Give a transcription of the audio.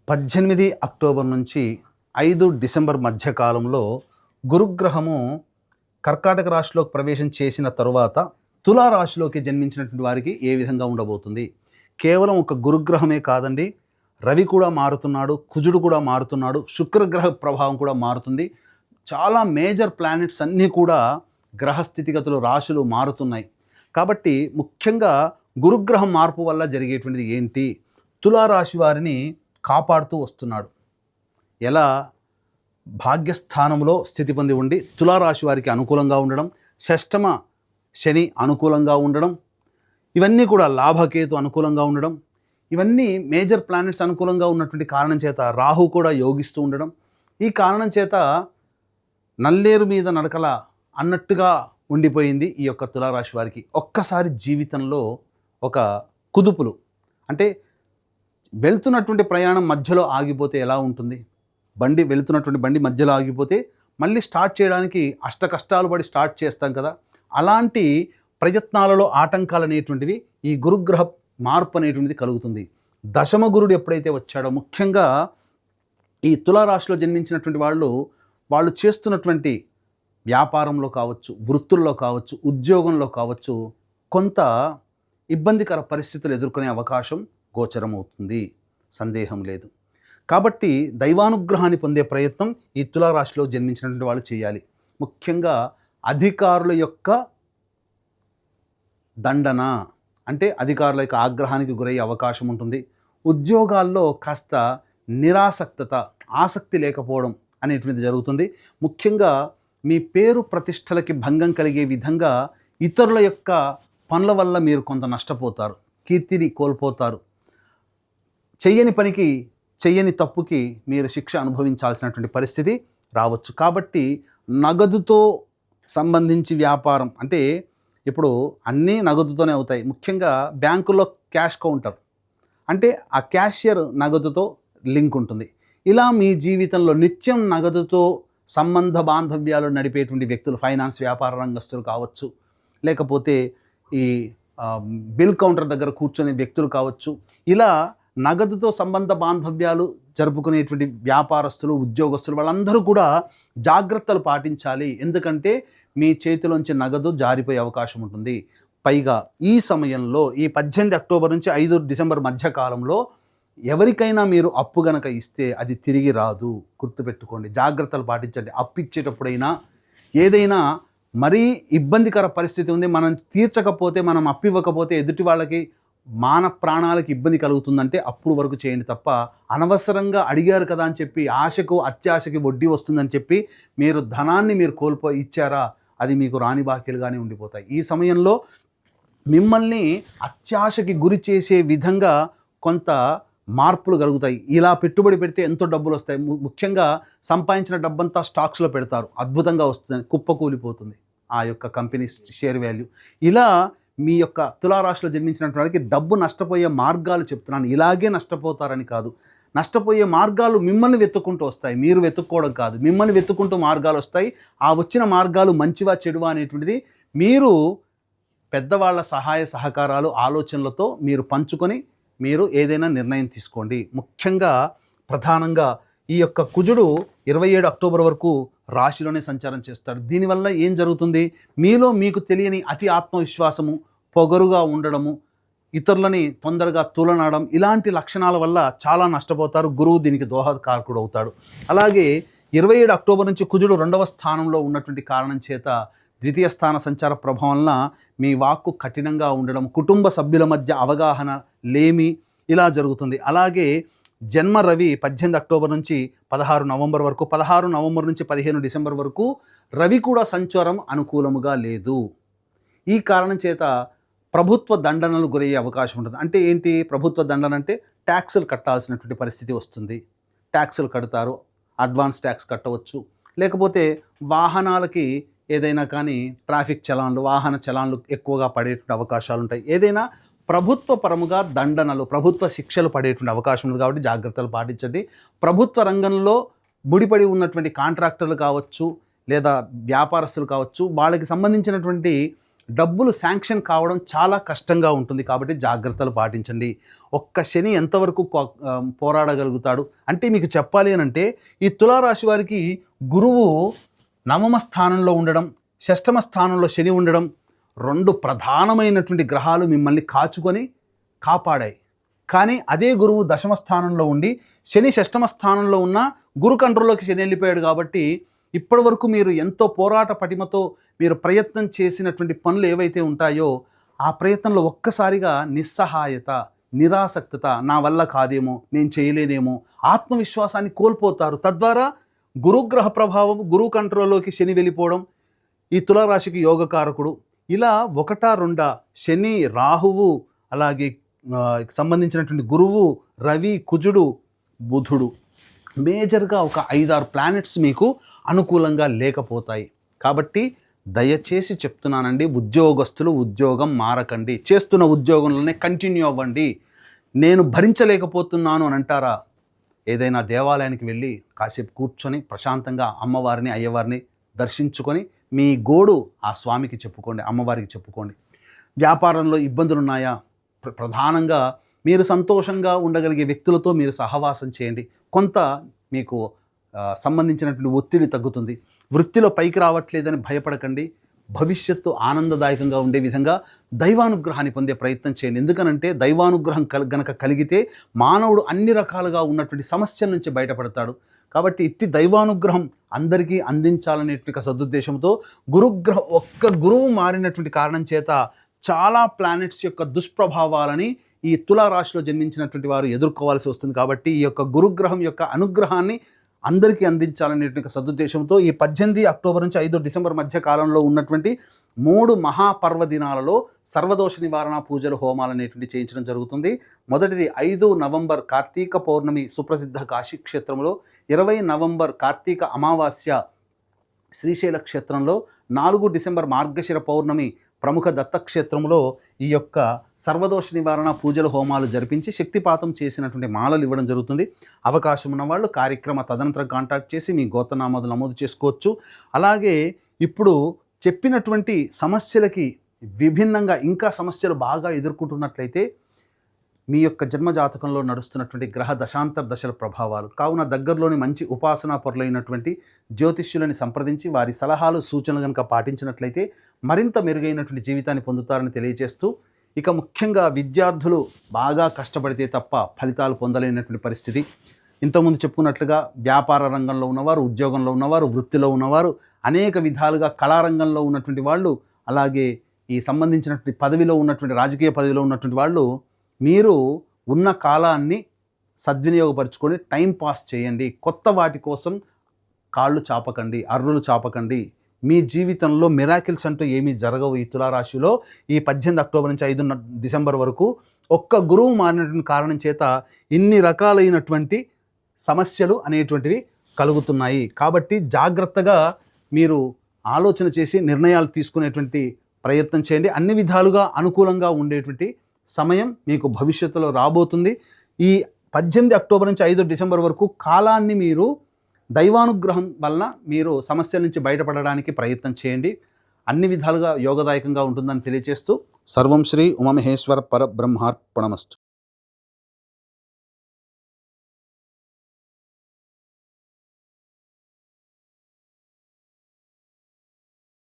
18 October నుంచి 5 December మధ్య కాలంలో గురుగ్రహము కర్కాటక రాశిలోకి ప్రవేశం చేసిన తరువాత తులారాశిలోకి జన్మించినటువంటి వారికి ఏ విధంగా ఉండబోతుంది? కేవలం ఒక గురుగ్రహమే కాదండి, రవి కూడా మారుతున్నాడు, కుజుడు కూడా మారుతున్నాడు, శుక్రగ్రహ ప్రభావం కూడా మారుతుంది. చాలా మేజర్ ప్లానెట్స్ అన్నీ కూడా గ్రహస్థితిగతులు రాశులు మారుతున్నాయి. కాబట్టి ముఖ్యంగా గురుగ్రహం మార్పు వల్ల జరిగేటువంటిది ఏంటి? తులారాశి వారిని కాపాడుతూ వస్తున్నాడు. ఎలా? భాగ్యస్థానంలో స్థితి పొంది ఉండి తులారాశి వారికి అనుకూలంగా ఉండడం, షష్టమ శని అనుకూలంగా ఉండడం, ఇవన్నీ కూడా లాభకేతు అనుకూలంగా ఉండడం, ఇవన్నీ మేజర్ ప్లానెట్స్ అనుకూలంగా ఉన్నటువంటి కారణం చేత రాహు కూడా యోగిస్తూ ఉండడం, ఈ కారణం చేత నల్లేరు మీద నడకల అన్నట్టుగా ఉండిపోయింది ఈ యొక్క తులారాశి వారికి. ఒక్కసారి జీవితంలో ఒక కుదుపులు, అంటే వెళ్తున్నటువంటి ప్రయాణం మధ్యలో ఆగిపోతే ఎలా ఉంటుంది? వెళుతున్నటువంటి బండి మధ్యలో ఆగిపోతే మళ్ళీ స్టార్ట్ చేయడానికి అష్ట కష్టాలు పడి స్టార్ట్ చేస్తాం కదా, అలాంటి ప్రయత్నాలలో ఆటంకాలు అనేటువంటివి ఈ గురుగ్రహ మార్పు అనేటువంటిది కలుగుతుంది. దశమ గురుడు ఎప్పుడైతే వచ్చాడో, ముఖ్యంగా ఈ తులారాశిలో జన్మించినటువంటి వాళ్ళు చేస్తున్నటువంటి వ్యాపారంలో కావచ్చు, వృత్తుల్లో కావచ్చు, ఉద్యోగంలో కావచ్చు, కొంత ఇబ్బందికర పరిస్థితులు ఎదుర్కొనే అవకాశం గోచరమవుతుంది, సందేహం లేదు. కాబట్టి దైవానుగ్రహాన్ని పొందే ప్రయత్నం ఈ తులారాశిలో జన్మించినటువంటి వాళ్ళు చేయాలి. ముఖ్యంగా అధికారుల యొక్క దండన, అంటే అధికారుల యొక్క ఆగ్రహానికి గురయ్యే అవకాశం ఉంటుంది. ఉద్యోగాల్లో కాస్త నిరాసక్తత, ఆసక్తి లేకపోవడం అనేటువంటిది జరుగుతుంది. ముఖ్యంగా మీ పేరు ప్రతిష్టలకి భంగం కలిగే విధంగా ఇతరుల యొక్క పనుల వల్ల మీరు కొంత నష్టపోతారు, కీర్తిని కోల్పోతారు. చెయ్యని పనికి, చెయ్యని తప్పుకి మీరు శిక్ష అనుభవించాల్సినటువంటి పరిస్థితి రావచ్చు. కాబట్టి నగదుతో సంబంధించి వ్యాపారం, అంటే ఇప్పుడు అన్నీ నగదుతోనే అవుతాయి. ముఖ్యంగా బ్యాంకులో క్యాష్ కౌంటర్, అంటే ఆ క్యాషియర్ నగదుతో లింక్ ఉంటుంది. ఇలా మీ జీవితంలో నిత్యం నగదుతో సంబంధ బాంధవ్యాలు నడిపేటువంటి వ్యక్తులు, ఫైనాన్స్ వ్యాపార రంగస్తులు కావచ్చు, లేకపోతే ఈ బిల్ కౌంటర్ దగ్గర కూర్చునే వ్యక్తులు కావచ్చు, ఇలా నగదుతో సంబంధ బాంధవ్యాలు జరుపుకునేటువంటి వ్యాపారస్తులు, ఉద్యోగస్తులు, వాళ్ళందరూ కూడా జాగ్రత్తలు పాటించాలి. ఎందుకంటే మీ చేతిలోంచి నగదు జారిపోయే అవకాశం ఉంటుంది. పైగా ఈ సమయంలో, ఈ 18 అక్టోబర్ నుంచి 5 డిసెంబర్ మధ్య కాలంలో ఎవరికైనా మీరు అప్పు గనక ఇస్తే అది తిరిగి రాదు, గుర్తుపెట్టుకోండి. జాగ్రత్తలు పాటించండి. అప్పు ఇచ్చేటప్పుడైనా ఏదైనా మరీ ఇబ్బందికర పరిస్థితి ఉంది, మనం తీర్చకపోతే, మనం అప్పు ఇవ్వకపోతే ఎదుటి వాళ్ళకి ప్రాణాలకి ఇబ్బంది కలుగుతుందంటే అప్పుడు వరకు చేయండి తప్ప, అనవసరంగా అడిగారు కదా అని చెప్పి ఆశకు అత్యాశకి వడ్డీ వస్తుందని చెప్పి మీరు ధనాన్ని మీరు ఇచ్చారా, అది మీకు రాని బాకీలుగానే ఉండిపోతాయి. ఈ సమయంలో మిమ్మల్ని అత్యాశకి గురి చేసే విధంగా కొంత మార్పులు కలుగుతాయి. ఇలా పెట్టుబడి పెడితే ఎంతో డబ్బులు వస్తాయి. ముఖ్యంగా సంపాదించిన డబ్బంతా స్టాక్స్లో పెడతారు, అద్భుతంగా వస్తుంది, కుప్పకూలిపోతుంది ఆ యొక్క కంపెనీ షేర్ వాల్యూ. ఇలా మీ యొక్క తులారాశిలో జన్మించినటువంటి వారికి డబ్బు నష్టపోయే మార్గాలు చెప్తున్నాను. ఇలాగే నష్టపోతారని కాదు, నష్టపోయే మార్గాలు మిమ్మల్ని వెతుక్కుంటూ వస్తాయి, మీరు వెతుక్కోవడం కాదు. మిమ్మల్ని వెతుక్కుంటూ మార్గాలు వస్తాయి. ఆ వచ్చిన మార్గాలు మంచివా చెడువా అనేటువంటిది మీరు పెద్దవాళ్ళ సహాయ సహకారాలు, ఆలోచనలతో మీరు పంచుకొని మీరు ఏదైనా నిర్ణయం తీసుకోండి. ముఖ్యంగా ప్రధానంగా ఈ యొక్క కుజుడు 27 అక్టోబర్ వరకు రాశిలోనే సంచారం చేస్తాడు. దీనివల్ల ఏం జరుగుతుంది? మీలో మీకు తెలియని అతి ఆత్మవిశ్వాసము, పొగరుగా ఉండడము, ఇతరులని తొందరగా తులనడం, ఇలాంటి లక్షణాల వల్ల చాలా నష్టపోతారు. గురువు దీనికి దోహదకారకుడు అవుతాడు. అలాగే 27 అక్టోబర్ నుంచి కుజుడు 2వ స్థానంలో ఉన్నటువంటి కారణం చేత ద్వితీయ స్థాన సంచార ప్రభావం వలన మీ వాక్కు కఠినంగా ఉండడం, కుటుంబ సభ్యుల మధ్య అవగాహన లేమి, ఇలా జరుగుతుంది. అలాగే జన్మ రవి 18 అక్టోబర్ నుంచి 16 నవంబర్ వరకు, 16 నవంబర్ నుంచి 15 డిసెంబర్ వరకు రవి కూడా సంచారం అనుకూలముగా లేదు. ఈ కారణం చేత ప్రభుత్వ దండనలు గురయ్యే అవకాశం ఉంటుంది. అంటే ఏంటి ప్రభుత్వ దండన? అంటే ట్యాక్సులు కట్టాల్సినటువంటి పరిస్థితి వస్తుంది. ట్యాక్సులు కడతారు, అడ్వాన్స్ ట్యాక్స్ కట్టవచ్చు. లేకపోతే వాహనాలకి ఏదైనా కానీ ట్రాఫిక్ చలాన్లు, వాహన చలాన్లు ఎక్కువగా పడేటువంటి అవకాశాలు ఉంటాయి. ఏదైనా ప్రభుత్వ పరముగా దండనలు, ప్రభుత్వ శిక్షలు పడేటువంటి అవకాశం ఉంది. కాబట్టి జాగ్రత్తలు పాటించండి. ప్రభుత్వ రంగంలో ముడిపడి ఉన్నటువంటి కాంట్రాక్టర్లు కావచ్చు, లేదా వ్యాపారస్తులు కావచ్చు, వాళ్ళకి సంబంధించినటువంటి డబ్బులు శాంక్షన్ కావడం చాలా కష్టంగా ఉంటుంది. కాబట్టి జాగ్రత్తలు పాటించండి. ఒక్క శని ఎంతవరకు పోరాడగలుగుతాడు అంటే మీకు చెప్పాలి అని అంటే ఈ తులారాశి వారికి గురువు నవమ స్థానంలో ఉండడం, షష్టమ స్థానంలో శని ఉండడం, 2 ప్రధానమైనటువంటి గ్రహాలు మిమ్మల్ని కాపాడాయి. కానీ అదే గురువు దశమ స్థానంలో ఉండి శని షష్టమ స్థానంలో ఉన్న గురు కంట్రోల్లోకి శని వెళ్ళిపోయాడు. కాబట్టి ఇప్పటి వరకు మీరు ఎంతో పోరాట పటిమతో మీరు ప్రయత్నం చేసినటువంటి పనులు ఏవైతే ఉంటాయో ఆ ప్రయత్నంలో ఒక్కసారిగా నిస్సహాయత, నిరాసక్తత, నా వల్ల కాదేమో, నేను చేయలేనేమో, ఆత్మవిశ్వాసాన్ని కోల్పోతారు. తద్వారా గురుగ్రహ ప్రభావం, గురువు కంట్రోల్లోకి శని వెళ్ళిపోవడం ఈ తులారాశికి యోగకారకుడు. ఇలా 1-2 శని, రాహువు, అలాగే సంబంధించినటువంటి గురువు, రవి, కుజుడు, బుధుడు, మేజర్గా ఒక 5-6 ప్లానెట్స్ మీకు అనుకూలంగా లేకపోతాయి. కాబట్టి దయచేసి చెప్తున్నానండి, ఉద్యోగస్తులు ఉద్యోగం మారకండి, చేస్తున్న ఉద్యోగంలోనే కంటిన్యూ అవ్వండి. నేను భరించలేకపోతున్నాను అని అంటారా, ఏదైనా దేవాలయానికి వెళ్ళి కాసేపు కూర్చొని ప్రశాంతంగా అమ్మవారిని, అయ్యవారిని దర్శించుకొని మీ గోడు ఆ స్వామికి చెప్పుకోండి, అమ్మవారికి చెప్పుకోండి. వ్యాపారంలో ఇబ్బందులు ఉన్నాయా, ప్రధానంగా మీరు సంతోషంగా ఉండగలిగే వ్యక్తులతో మీరు సహవాసం చేయండి. కొంత మీకు సంబంధించినటువంటి ఒత్తిడి తగ్గుతుంది. వృత్తిలో పైకి రావట్లేదని భయపడకండి. భవిష్యత్తు ఆనందదాయకంగా ఉండే విధంగా దైవానుగ్రహాన్ని పొందే ప్రయత్నం చేయండి. ఎందుకనంటే దైవానుగ్రహం గనక కలిగితే మానవుడు అన్ని రకాలుగా ఉన్నటువంటి సమస్యల నుంచి బయటపడతాడు. కాబట్టి ఇట్టి దైవానుగ్రహం అందరికీ అందించాలనేటువంటి సదుద్దేశంతో ఒక్క గురువు మారినటువంటి కారణం చేత చాలా ప్లానెట్స్ యొక్క దుష్ప్రభావాలని ఈ తులారాశిలో జన్మించినటువంటి వారు ఎదుర్కోవాల్సి వస్తుంది. కాబట్టి ఈ యొక్క గురుగ్రహం యొక్క అనుగ్రహాన్ని అందరికీ అందించాలనేటువంటి సదుద్దేశంతో ఈ 18 అక్టోబర్ నుంచి 5 డిసెంబర్ మధ్య కాలంలో ఉన్నటువంటి 3 మహాపర్వదినాలలో సర్వదోష నివారణ పూజలు, హోమాలు అనేటువంటి చేయించడం జరుగుతుంది. మొదటిది 5 నవంబర్ కార్తీక పౌర్ణమి సుప్రసిద్ధ కాశీ క్షేత్రంలో, 20 నవంబర్ కార్తీక అమావాస్య శ్రీశైల క్షేత్రంలో, 4 డిసెంబర్ మార్గశిర పౌర్ణమి ప్రముఖ దత్తక్షేత్రంలో ఈ యొక్క సర్వదోష నివారణ పూజలు, హోమాలు జరిపించి శక్తిపాతం చేసినటువంటి మాలలు ఇవ్వడం జరుగుతుంది. అవకాశం ఉన్న వాళ్ళు కార్యక్రమ తదనంతరం కాంటాక్ట్ చేసి మీ గోత్రనామాలు నమోదు చేసుకోవచ్చు. అలాగే ఇప్పుడు చెప్పినటువంటి సమస్యలకి విభిన్నంగా ఇంకా సమస్యలు బాగా ఎదుర్కొంటున్నట్లయితే మీ యొక్క జన్మజాతకంలో నడుస్తున్నటువంటి గ్రహ దశాంతర దశల ప్రభావాలు కావున దగ్గరలోని మంచి ఉపాసనా పరులైనటువంటి జ్యోతిష్యులని సంప్రదించి వారి సలహాలు, సూచనలు కనుక పాటించినట్లయితే మరింత మెరుగైనటువంటి జీవితాన్ని పొందుతారని తెలియజేస్తూ, ఇక ముఖ్యంగా విద్యార్థులు బాగా కష్టపడితే తప్ప ఫలితాలు పొందలేనటువంటి పరిస్థితి. ఇంతకుముందు చెప్పుకున్నట్లుగా వ్యాపార రంగంలో ఉన్నవారు, ఉద్యోగంలో ఉన్నవారు, వృత్తిలో ఉన్నవారు, అనేక విధాలుగా కళారంగంలో ఉన్నటువంటి వాళ్ళు, అలాగే ఈ సంబంధించినటువంటి పదవిలో ఉన్నటువంటి రాజకీయ పదవిలో ఉన్నటువంటి వాళ్ళు మీరు ఉన్న కాలాన్ని సద్వినియోగపరుచుకొని టైం పాస్ చేయండి. కొత్త వాటి కోసం కాళ్ళు చాపకండి, అర్రులు చాపకండి. మీ జీవితంలో మిరాకిల్స్ అంటూ ఏమీ జరగవు. ఈ తులారాశిలో ఈ 18 అక్టోబర్ నుంచి 5 డిసెంబర్ వరకు ఒక్క గురువు మారినటువంటి కారణం చేత ఇన్ని రకాలైనటువంటి సమస్యలు అనేటువంటివి కలుగుతున్నాయి. కాబట్టి జాగ్రత్తగా మీరు ఆలోచన చేసి నిర్ణయాలు తీసుకునేటువంటి ప్రయత్నం చేయండి. అన్ని విధాలుగా అనుకూలంగా ఉండేటువంటి సమయం మీకు భవిష్యత్తులో రాబోతుంది. ఈ 18 అక్టోబర్ నుంచి 5 డిసెంబర్ వరకు కాలాన్ని మీరు దైవానుగ్రహం వలన మీరు సమస్యల నుంచి బయటపడడానికి ప్రయత్నం చేయండి. అన్ని విధాలుగా యోగదాయకంగా ఉంటుందని తెలియజేస్తూ సర్వం శ్రీ ఉమామహేశ్వర పరబ్రహ్మార్పణమస్తు.